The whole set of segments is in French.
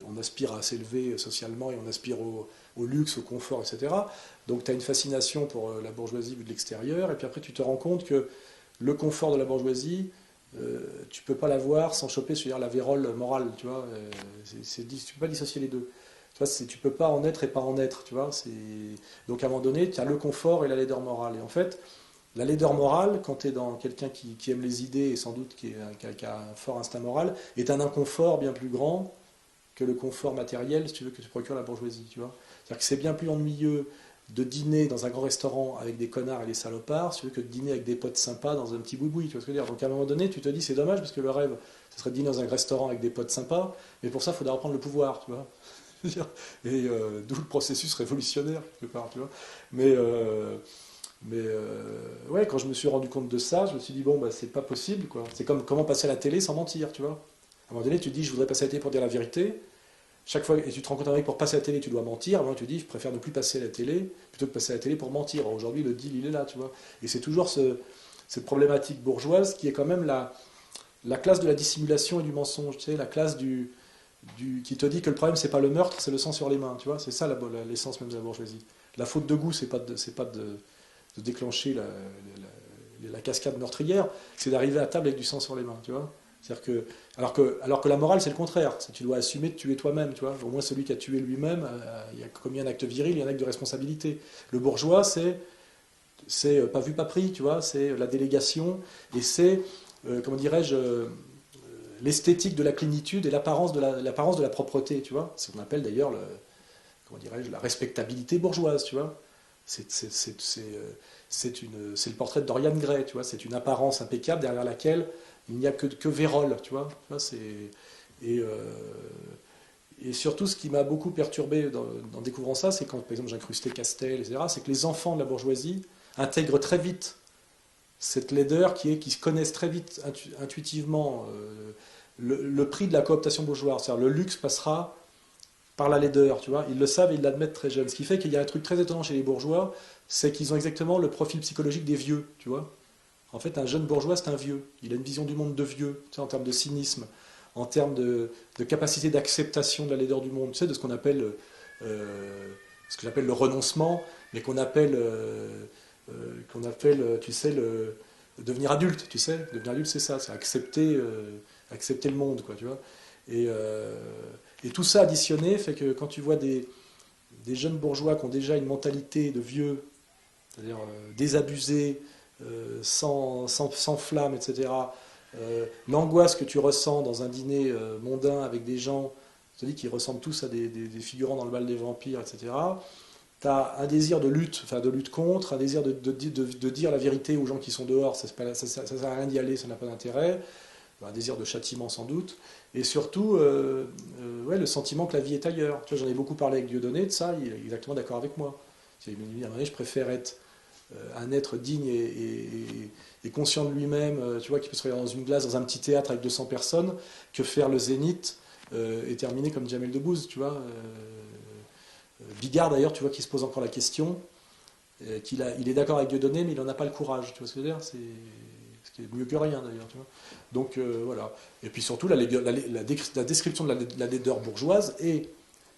on aspire à s'élever socialement et on aspire au luxe, au confort, etc. Donc tu as une fascination pour la bourgeoisie vue de l'extérieur, et puis après tu te rends compte que le confort de la bourgeoisie, tu peux pas l'avoir sans choper sur la vérole morale, tu vois. Tu peux pas dissocier les deux. Tu vois, tu peux pas en être et pas en être, tu vois. Donc à un moment donné, tu as le confort et la laideur morale. Et en fait, la laideur morale, quand tu es dans quelqu'un qui aime les idées et sans doute qui a un fort instinct moral, est un inconfort bien plus grand que le confort matériel, si tu veux, que te procure la bourgeoisie, tu vois. C'est-à-dire que c'est bien plus ennuyeux de dîner dans un grand restaurant avec des connards et des salopards, si tu veux, que de dîner avec des potes sympas dans un petit boui-boui, tu vois ce que je veux dire. Donc à un moment donné, tu te dis, c'est dommage, parce que le rêve, ce serait de dîner dans un restaurant avec des potes sympas, mais pour ça, il faudra reprendre le pouvoir, tu vois. Et d'où le processus révolutionnaire, quelque part, tu vois. Mais, ouais, quand je me suis rendu compte de ça, je me suis dit, bon, bah, c'est pas possible, quoi. C'est comme comment passer à la télé sans mentir, tu vois. À un moment donné, tu te dis, je voudrais passer à la télé pour dire la vérité. Chaque fois, et tu te rends compte avec pour passer à la télé, tu dois mentir. Avant, tu dis, je préfère ne plus passer à la télé plutôt que passer à la télé pour mentir. Alors, aujourd'hui, le deal, il est là, tu vois. Et c'est toujours cette problématique bourgeoise qui est quand même la classe de la dissimulation et du mensonge, tu sais, la classe qui te dit que le problème, c'est pas le meurtre, c'est le sang sur les mains, tu vois. C'est ça l'essence même de la bourgeoisie. La faute de goût, c'est pas de déclencher la cascade meurtrière, c'est d'arriver à table avec du sang sur les mains, tu vois. C'est-à-dire alors que la morale, c'est le contraire. C'est tu dois assumer de tuer toi-même, tu vois. Au moins, celui qui a tué lui-même, il a commis un acte viril, il y a un acte de responsabilité. Le bourgeois, c'est pas vu, pas pris, tu vois. C'est la délégation et c'est, comment dirais-je, l'esthétique de la plénitude et l'apparence de la propreté, tu vois. C'est ce qu'on appelle d'ailleurs, comment dirais-je, la respectabilité bourgeoise, tu vois. C'est le portrait de Dorian Gray, tu vois. C'est une apparence impeccable derrière laquelle il n'y a que vérole, tu vois. Et, euh, et surtout, ce qui m'a beaucoup perturbé en découvrant ça, c'est quand, par exemple, j'incrustais Castel, etc., c'est que les enfants de la bourgeoisie intègrent très vite cette laideur qui se connaissent très vite intuitivement le prix de la cooptation bourgeoise. C'est-à-dire le luxe passera par la laideur, tu vois. Ils le savent et ils l'admettent très jeunes. Ce qui fait qu'il y a un truc très étonnant chez les bourgeois, c'est qu'ils ont exactement le profil psychologique des vieux, tu vois. En fait, un jeune bourgeois, c'est un vieux. Il a une vision du monde de vieux, tu sais, en termes de cynisme, en termes de capacité d'acceptation de la laideur du monde, tu sais, de ce que j'appelle le renoncement, mais qu'on appelle, tu sais, devenir adulte, tu sais. Devenir adulte, c'est ça, c'est accepter le monde, quoi, tu vois. Et, euh, et tout ça additionné fait que quand tu vois des jeunes bourgeois qui ont déjà une mentalité de vieux, c'est-à-dire désabusés, sans flamme, etc. L'angoisse que tu ressens dans un dîner mondain avec des gens, je te dis, qui ressemblent tous à des figurants dans le bal des vampires, etc. Tu as un désir de lutte, enfin de lutte contre, un désir de dire la vérité aux gens qui sont dehors, ça ne sert à rien d'y aller, ça n'a pas d'intérêt, un désir de châtiment sans doute, et surtout ouais, le sentiment que la vie est ailleurs. Tu vois, j'en ai beaucoup parlé avec Dieudonné de ça, il est exactement d'accord avec moi. Il m'a dit, à un moment donné, je préfère être un être digne et conscient de lui-même, tu vois, qui peut se regarder dans une glace, dans un petit théâtre avec 200 personnes, que faire le zénith et terminer comme Jamel Debbouze, tu vois. Bigard, d'ailleurs, tu vois, qui se pose encore la question, il est d'accord avec Dieudonné, mais il n'en a pas le courage, tu vois ce que je veux dire. Ce qui est mieux que rien, d'ailleurs, tu vois. Donc, voilà. Et puis surtout, la description de la laideur bourgeoise et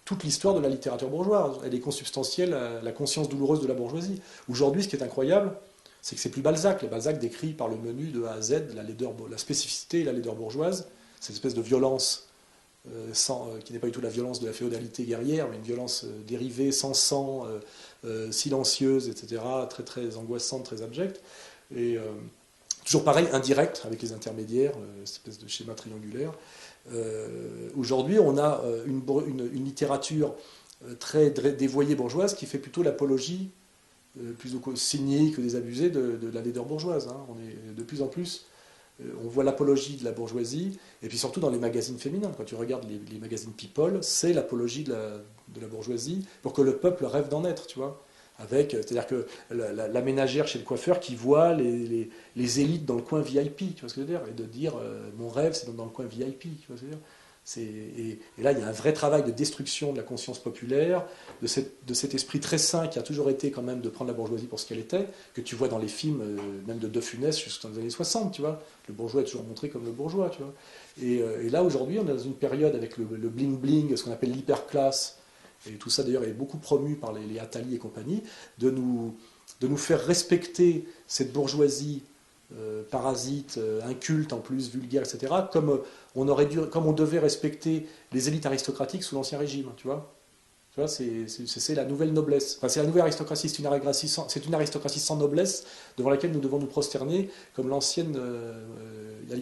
toute l'histoire de la littérature bourgeoise. Elle est consubstantielle à la conscience douloureuse de la bourgeoisie. Aujourd'hui, ce qui est incroyable, c'est que c'est plus Balzac. Balzac décrit par le menu de A à Z la spécificité et la laideur bourgeoise, cette espèce de violence qui n'est pas du tout la violence de la féodalité guerrière, mais une violence dérivée, sans sang, silencieuse, etc., très très angoissante, très abjecte. Et toujours pareil, indirect, avec les intermédiaires, cette espèce de schéma triangulaire. Aujourd'hui, on a une littérature très dévoyée bourgeoise qui fait plutôt l'apologie, plus cynique que désabusée, de la laideur bourgeoise. Hein. On est de plus en plus, on voit l'apologie de la bourgeoisie, et puis surtout dans les magazines féminins. Quand tu regardes les magazines People, c'est l'apologie de la bourgeoisie pour que le peuple rêve d'en être, tu vois. C'est-à-dire que la ménagère chez le coiffeur qui voit les élites dans le coin VIP, tu vois ce que je veux dire, et de dire mon rêve c'est dans le coin VIP, tu vois ce que je veux dire. Et là, il y a un vrai travail de destruction de la conscience populaire, de cet esprit très sain qui a toujours été quand même de prendre la bourgeoisie pour ce qu'elle était, que tu vois dans les films, même de De Funès jusqu'aux années 60, tu vois. Le bourgeois est toujours montré comme le bourgeois, tu vois. Et là, aujourd'hui, on est dans une période avec le bling-bling, ce qu'on appelle l'hyperclasse, et tout ça d'ailleurs est beaucoup promu par les Attali et compagnie, de nous faire respecter cette bourgeoisie parasite, inculte en plus, vulgaire, etc., comme on devait respecter les élites aristocratiques sous l'Ancien Régime, tu vois. Tu vois, c'est la nouvelle noblesse. Enfin, c'est la nouvelle aristocratie, c'est une aristocratie sans noblesse devant laquelle nous devons nous prosterner, comme l'ancienne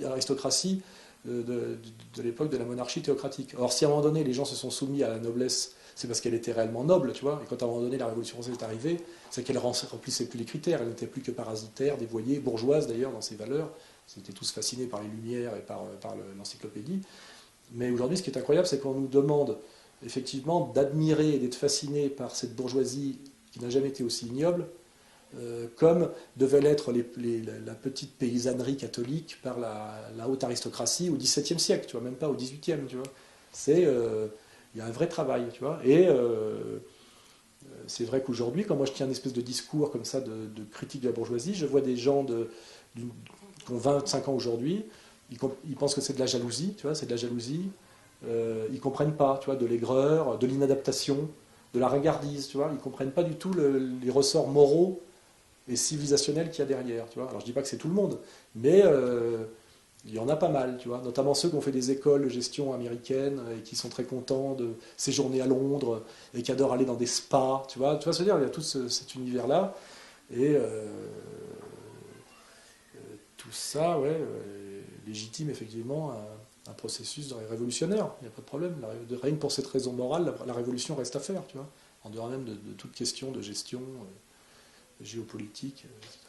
aristocratie de l'époque de la monarchie théocratique. Or, si à un moment donné les gens se sont soumis à la noblesse, c'est parce qu'elle était réellement noble, tu vois. Et quand à un moment donné la Révolution française est arrivée, c'est qu'elle remplissait plus les critères. Elle n'était plus que parasitaire, dévoyée, bourgeoise d'ailleurs dans ses valeurs. Ils étaient tous fascinés par les Lumières et par l'encyclopédie. Mais aujourd'hui, ce qui est incroyable, c'est qu'on nous demande effectivement d'admirer et d'être fasciné par cette bourgeoisie qui n'a jamais été aussi ignoble, comme devait l'être la petite paysannerie catholique par la haute aristocratie au XVIIe siècle, tu vois, même pas au XVIIIe, tu vois. Il y a un vrai travail, tu vois. C'est vrai qu'aujourd'hui, quand moi je tiens une espèce de discours comme ça de critique de la bourgeoisie, je vois des gens qui ont 25 ans aujourd'hui, ils pensent que c'est de la jalousie, tu vois, c'est de la jalousie. Ils comprennent pas, tu vois, de l'aigreur, de l'inadaptation, de la regardise, tu vois. Ils comprennent pas du tout les ressorts moraux et civilisationnels qu'il y a derrière, tu vois. Alors je dis pas que c'est tout le monde, mais il y en a pas mal, tu vois. Notamment ceux qui ont fait des écoles de gestion américaines et qui sont très contents de séjourner à Londres et qui adorent aller dans des spas, tu vois. Tu vois, se dire, il y a tout cet univers-là et tout ça, ouais, légitime effectivement un processus révolutionnaire. Il n'y a pas de problème. Rien que pour cette raison morale, la révolution reste à faire, tu vois. En dehors même de toute question de gestion géopolitique, etc.